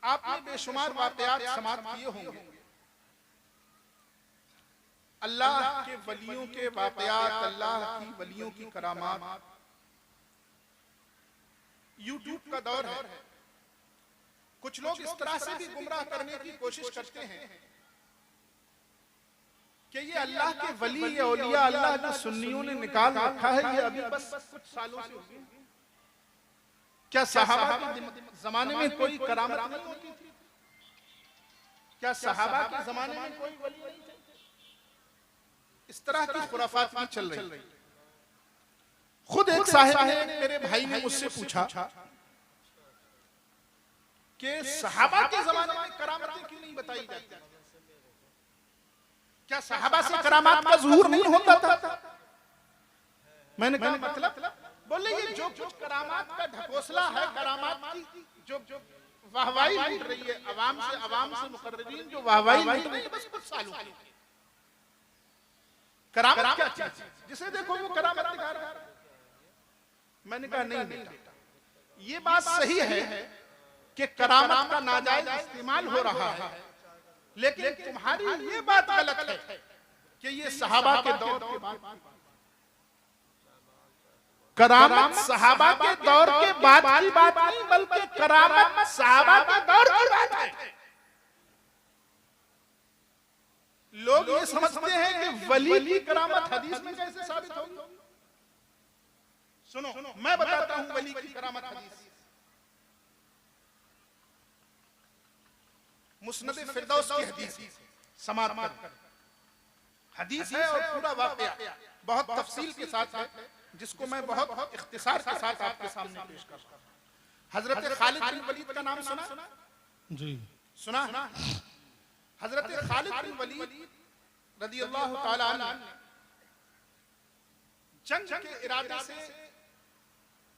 आपने बेशुमार वाक़यात समाअत किए होंगे, अल्लाह के वलियों के वाक़यात, अल्लाह की वलियों की करामात। यूट्यूब का दौर है, कुछ लोग इस तरह से भी गुमराह करने की कोशिश करते हैं कि ये अल्लाह के वली, ये औलिया अल्लाह जो सुन्नियों ने निकाल रखा है, ये अभी बस कुछ सालों से हुए। क्या सहाबा के जमाने में कोई करामत नहीं होती थी? क्या सहाबा के जमाने में कोई वली नहीं थे? इस तरह की खुराफात भी चल रही। खुद एक साहिब ने, मेरे भाई ने मुझसे पूछा कि सहाबा के जमाने में करामतें क्यों नहीं बताई जाती? क्या सहाबा से करामात का ज़ुहूर नहीं होता था? मैंने कहा मतलब? बोले ये जो कुछ करामात का ढकोसला है, करामात की जो वाहवाही लूट रही है, अवाम से मुकर्रबीन जो वाहवाही लूट रही है, बस कुछ सालों की। करामत क्या चीज, जिसे देखो वो करामत दिखा रहा है। मैंने कहा नहीं बेटा, ये बात सही है कि करामत का नाजायज इस्तेमाल हो रहा है, लेकिन तुम्हारी ये बात गलत है कि ये सहाबा के दौर के बाद, करामत सहाबा के दौर के बाद की बात नहीं, बल्कि करामत सहाबा के दौर की बात है। लोग ये समझते हैं कि वली की करामत हदीस में कैसे साबित होगी। सुनो, मैं बताता हूं वली की करामत हदीस। मुस्नद फिरदौस की हदीस समाअत कर हदीस है और पूरा वाक़या बहुत तफसील के साथ है, जिसको मैं बहुत इख्तिसार के साथ आपके सामने पेश कर रहा हूं। हजरत खालिद बिन वलीद का नाम सुना? जी सुना। हजरत खालिद बिन वलीद रदियल्लाहु ताला अन्हु जंग के इरादे से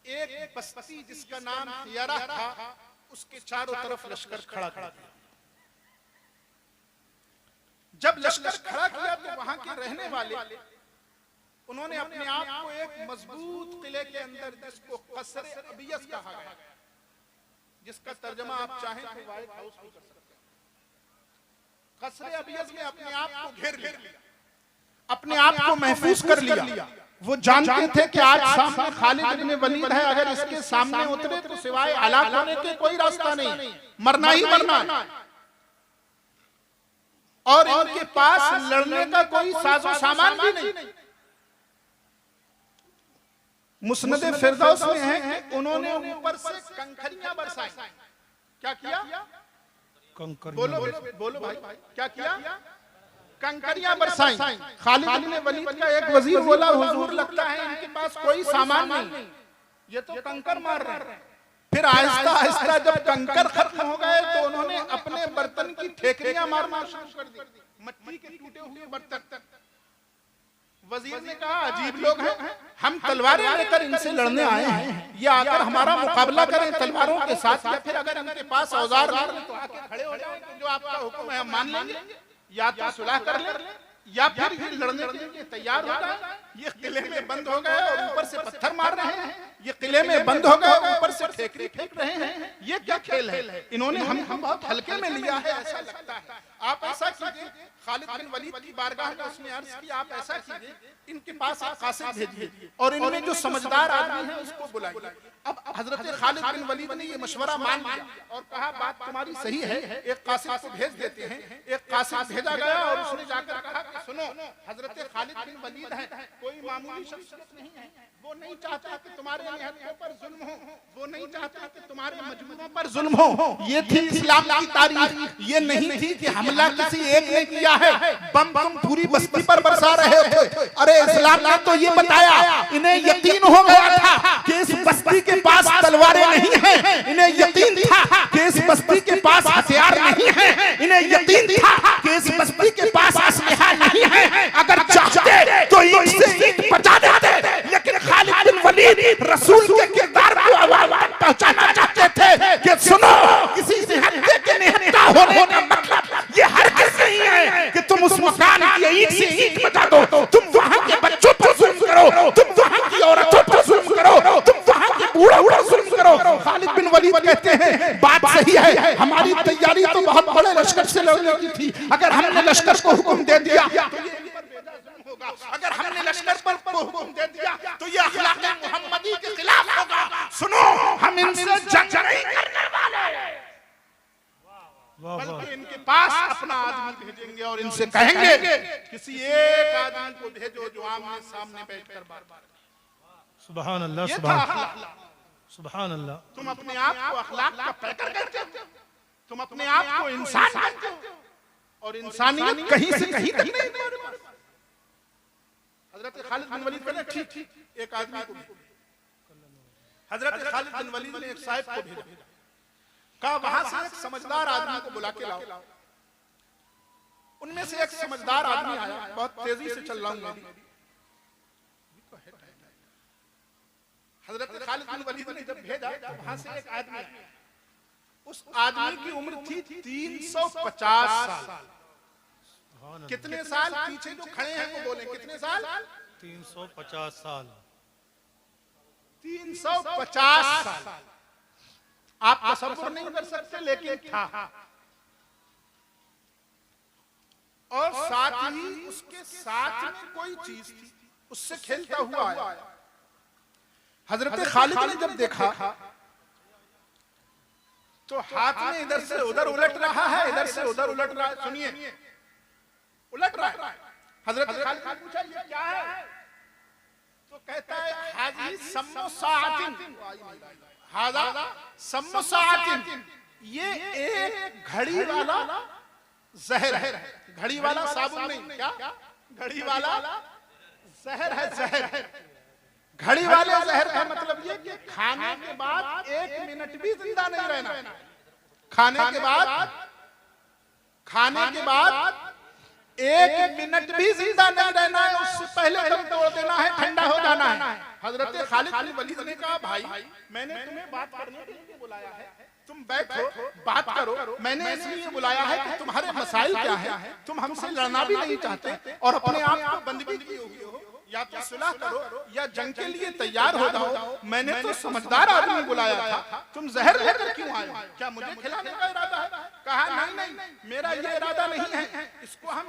एक बस्ती जिसका नाम हियरा था, उसके चारों तरफ लश्कर खड़ा किया। जब लश्कर खड़ा किया तो वहां के रहने वाले उन्होंने अपने आप को एक मजबूत किले के अंदर, जिसको कसरे अबियस कहा गया, जिसका तर्जमा आप चाहें तो व्हाइट हाउस भी कर सकते हैं। कसरे अबियस में अपने आप को घेर लिया, अपने आप को महफूज कर लिया। वो जानते थे कि आज सामने खालिद इब्न वलीद है, अगर इसके सामने उतरे तो सिवाय हलाक होने के कोई रास्ता नहीं, मरना ही मरना। और इनके पास लड़ने का कोई साजो सामान भी नहीं। मुस्नद फिरदौस में है कि उन्होंने ऊपर से कंकरियां बरसाई। क्या किया? बोलो बोलो भाई, क्या किया? कंकरियां बरसाई। खालिद इब्न वलीद का एक वजीर बोला, हुजूर लगता है इनके पास कोई सामान नहीं, ये तो कंकर मार रहे हैं। फिर आहिस्ता आहिस्ता जब कंकर खत्म हो गए तो उन्होंने अपने बर्तन की ठेकरियां मारना शुरू कर दी, मिट्टी के टूटे हुए बर्तन। वजीर ने कहा अजीब लोग हैं, हम तलवारें लेकर इनसे लड़ने आए हैं, ये आकर हमारा मुकाबला करें तलवारों के साथ, या फिर अगर इनके पास औजार नहीं तो आके खड़े हो जाएं, जो आपका हुक्म है हम मान लेंगे, या तो सुलह कर ले या फिर ये लड़ने के लिए तैयार हो जाए। ये किले में बंद हो गए और ऊपर से पत्थर मार रहे हैं, ये किले में बंद हो गए ऊपर से ठेकरी फेंक रहे हैं, ये क्या खेल है? इन्होंने हम बहुत हल्के में लिया है ऐसा लगता है। आप ऐसा कीजिए, खालिद बिन वलीद की बारगाह में उसने अर्ज की, आप ऐसा कीजिए, इनके पास आप कासिद भेजिए और इनमें जो समझदार आदमी है उसको बुलाइए। अब हजरत खालिद बिन वलीद ने ये मशवरा मान लिया और कहा बात तुम्हारी सही है, एक कासिद को भेज देते हैं। एक कासिद भेजा गया और उसने जाकर कहा कि सुनो, हजरत खालिद बिन वलीद है, कोई मामूली शख्सियत नहीं है, वो नहीं चाहता कि तुम्हारे निहत्तों पर जुल्म हो, वो नहीं चाहता कि तुम्हारे मजबूरों पर जुल्म हो। ये थी इस्लाम की तारीख, ये नहीं थी कि हमला किसी एक ने किया है, बम तुम पूरी बस्ती पर बरसा रहे थे। अरे इस्लाम ने तो ये बताया, इन्हें यकीन हो गया था कि इस बस्ती के पास तलवारें नहीं हैं, इन्हें यकीन था कि इस बस्ती के पास हथियार नहीं है, इन्हें यकीन था कि इस बस्ती के पास असलहा नहीं है। अगर चाहते तो ईंट से ईंट बचा देते, लेकिन खालिद बिन वलीद रसूल के किरदार को आवाज पहुंचाना चाहते थे कि सुनो, किसी निहत्ते के निहत्ता होने का मतलब ये हरगिज़ नहीं है कि तुम उस मकान की ईंट से ईंट बचा दो, तुम वहां के बच्चों पर जुल्म करो, तुम वहां की औरतों पर जुल्म करो, तुम वहां के बूढ़ों पर जुल्म करो। खालिद बिन वलीद कहते हैं बात सही है, हमारी तैयारी तो बहुत बड़े लश्कर से लड़ने की थी, अगर हमने लश्कर को हुक्म दे दिया तो ये इन पर बेजा होगा, अगर हमने लश्कर पर हुक्म दे दिया तो ये अखलाक़ मुहम्मदी के खिलाफ होगा। सुनो, हम इनसे जंग नहीं करने वाले, बल्कि इनके पास अपना आदमी भेजेंगे और इनसे कहेंगे किसी एक आदमी को भेजो जो आमने सामने बैठकर बात करे। सुभान अल्लाह, सुभान अल्लाह। तुम अपने आप को अखलाक का पैकर करते हो, तुम अपने आप को इंसान मानते हो, और इंसानियत कहीं से कहीं तक नहीं है। हजरत खालिद बिन वलीद कहते हैं ठीक एक आदमी को, हजरत खालिद बिन वलीद ने एक साहिब को भेजा, कहा वहां से एक समझदार आदमी को बुला के लाओ। उनमें से एक समझदार आदमी आया, बहुत तेजी से चल रहा हूं, हजरत खालिद बिन वलीद ने जब भेजा वहां से एक आदमी आया, उस आदमी की उम्र थी 350 साल। कितने साल? पीछे जो खड़े हैं वो बोले कितने साल? 350 साल। 350 साल आप तसव्वुर नहीं कर सकते, लेकिन था। और साथ ही उसके साथ में कोई चीज थी, उससे खेलता हुआ आया। हजरत खालिद ने जब देखा तो हाथ में इधर से उधर उलट रहा है, इधर से उधर उलट रहा है। सुनिए, उलट रहा है। हजरत खालिद ने पूछा ये क्या है? तो कहता है हाजी समोसातिन, हाजा समोसातिन, ये एक घड़ी वाला जहर है। घड़ी वाला साबुन नहीं, क्या घड़ी वाला जहर है, जहर। घड़ी वाले जहर का मतलब ये कि खाने के बाद 1 मिनट भी जिंदा नहीं रहना, खाने के बाद 1 मिनट भी जिंदा नहीं रहना है, उससे पहले दम तोड़ देना है, ठंडा हो जाना है। हजरत खालिद बिन वलीद ने कहा भाई मैंने तुम्हें बात करने के लिए बुलाया है, तुम बैठो बात करो। मैंने इसलिए बुलाया है कि तुम्हारे मसाइल क्या है, तुम हमसे लड़ना भी नहीं चाहते और अपने आप को बंदगी की हुई हो, या तो सुलह करो या जंग के लिए तैयार हो जाओ। मैंने तो समझदार आदमी बुलाया था, तुम जहर लेकर क्यों आए? क्या मुझे खिलाने का इरादा है? कहा नहीं, मेरा ये इरादा नहीं है। इसको हम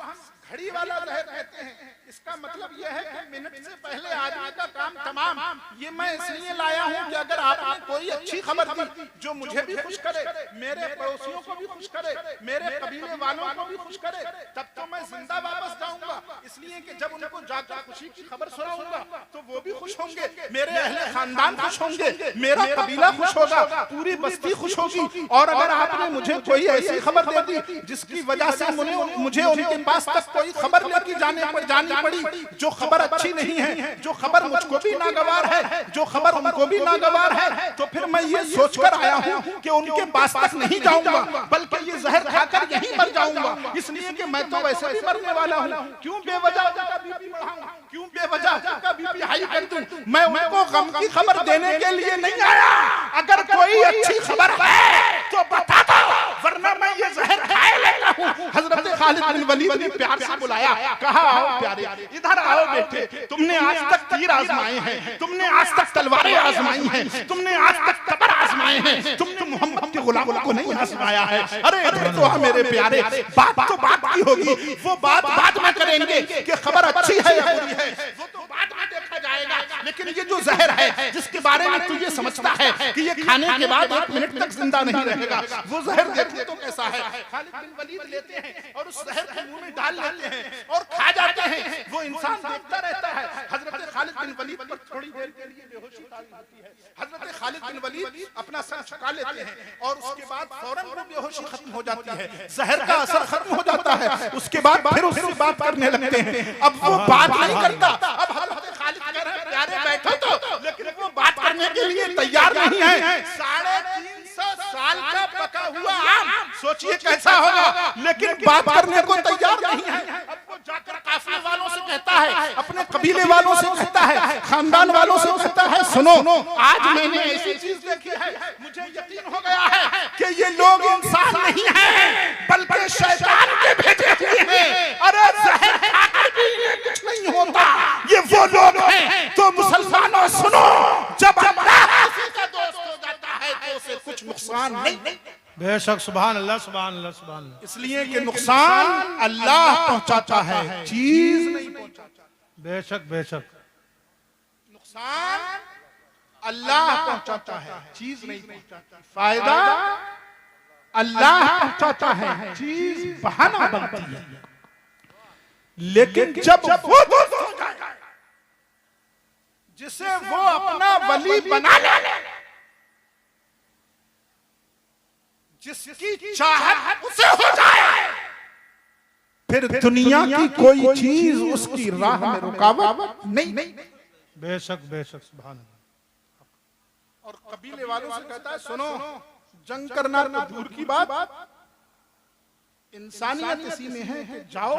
घड़ी वाला जहर कहते हैं। इसका मतलब यह है कि मिनट से पहले आदमी का काम तमाम। ये मैं इसलिए लाया हूँ कि अगर आपने कोई अच्छी खबर दी जो मुझे भी खुश करे, मेरे पड़ोसियों को भी खुश करे, मेरे कबीले वालों को भी खुश करे, तब तो मैं जिंदा वापस जाऊंगा। इसलिए कि जब उनको जाकर खुशी की खबर सुनाऊंगा तो वो भी खुश होंगे, मेरे अहले खानदान खुश होंगे, मेरा कबीला खुश होगा, पूरी बस्ती खुश होगी। और अगर आपने मुझे कोई ऐसी खबर दे दी जिसकी वजह से मुझे उनके पास तक कोई खबर लेके जानी पड़ी, जो खबर अच्छी नहीं है, जो खबर मुझको भी नागवार है, जो खबर उनको भी नागवार है, तो फिर मैं ये सोचकर आया हूँ कि उनके पास तक नहीं जाऊंगा, बल्कि ये जहर खाकर यहीं मर जाऊंगा। इसलिए कि मैं तो वैसे भी मरने वाला हूँ, क्यों बेवजह का बीपी बढ़ाऊं, क्यों बेवजह का बीपी हाई कर दूं? मैं उनको गम की खबर देने के लिए नहीं आया। अगर कोई अच्छी खबर है तो बता दो, वरना मैं ये जहर खाए लेता हूँ। हजरत खालिद बिन वलीद ने प्यार से बुलाया, कहा आओ प्यारे, इधर आओ बेटे, तुमने आज तक तीर आजमाए हैं, तुमने आज तक तलवारें आजमाई हैं, तुमने आज तक तबर आजमाए हैं, तुमने मोहम्मद के गुलामों को नहीं आजमाया है। अरे इधर तो आ मेरे प्यारे, बात तो बात की होगी, वो बात बाद में करेंगे कि खबर अच्छी है या बुरी है, वो तो बाद में देखा जाएगा। लेकिन ये जो जहर है जिसके बारे में तू ये समझता है कि ये खाने के बाद 1 मिनट तक जिंदा नहीं रहेगा, वो जहर देखो तो कैसा है। खालिद बिन वलीद लेते हैं और उस जहर को मुंह में डाल लेते हैं और खा जाते हैं। वो इंसान देखता रहता है। हजरत खालिद बिन वलीद पर थोड़ी देर के लिए बेहोशी तारी होती है। हजरत खालिद बिन वलीद अपना सर झुका लेते हैं और उसके बाद फौरन वो बेहोशी खत्म हो जाती है, जहर का असर खत्म हो जाता है। उसके बाद फिर उससे बात करने लगते हैं। अब वो बात नहीं करता, अब हजरत खालिद कह रहे हैं प्यारे बैठो तो, लेकिन वो बात करने के लिए तैयार नहीं है। 350 साल का पका हुआ आम, सोचिए कैसा होगा, लेकिन बात करने को तैयार नहीं है। अब वो जाकर काफिले वालों से कहता है, अपने कबीले वालों से कहता है, खानदान वालों से कहता है, सुनो आज मैंने ऐसी चीज देखी है, मुझे यकीन हो गया है कि ये लोग इंसान नहीं हैं बल्कि शैतान के भेजे हुए हैं। अरे जहर खाकर भी ये कुछ नहीं होता, ये वो लोग हैं। तो मुसलमानों सुनो, जब अल्लाह किसी का दोस्त हो जाता है तो उसे कुछ नुकसान नहीं बेशक सुभान अल्लाह सुभान अल्लाह सुभान अल्लाह। इसलिए कि नुकसान अल्लाह पहुंचाता है, चीज नहीं पहुंचाता। बेशक बेशक नुकसान अल्लाह पहुंचाता है, चीज नहीं पहुंचाता। फायदा अल्लाह पहुंचाता है, चीज बहाना बनती है। लेकिन जब वो दोस्त हो जाए जिसे वो अपना वली बना ले, जिसकी चाहत उसे हो जाए, फिर दुनिया की कोई चीज उसकी राह में रुकावट नहीं। बेशक बेशक सुभान अल्लाह। और कबीले वालों से कहता है, सुनो, जंग करना तो दूर की बात, इंसानियत इसी में है कि जाओ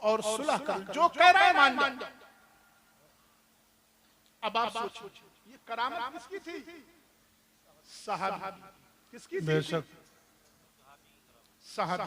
और सुलह कर, जो कह रहा है मान जाओ। अब आप सोचिए, ये करामत किसकी थी? सहाबी। किसकी थी? बेशक सहाबी।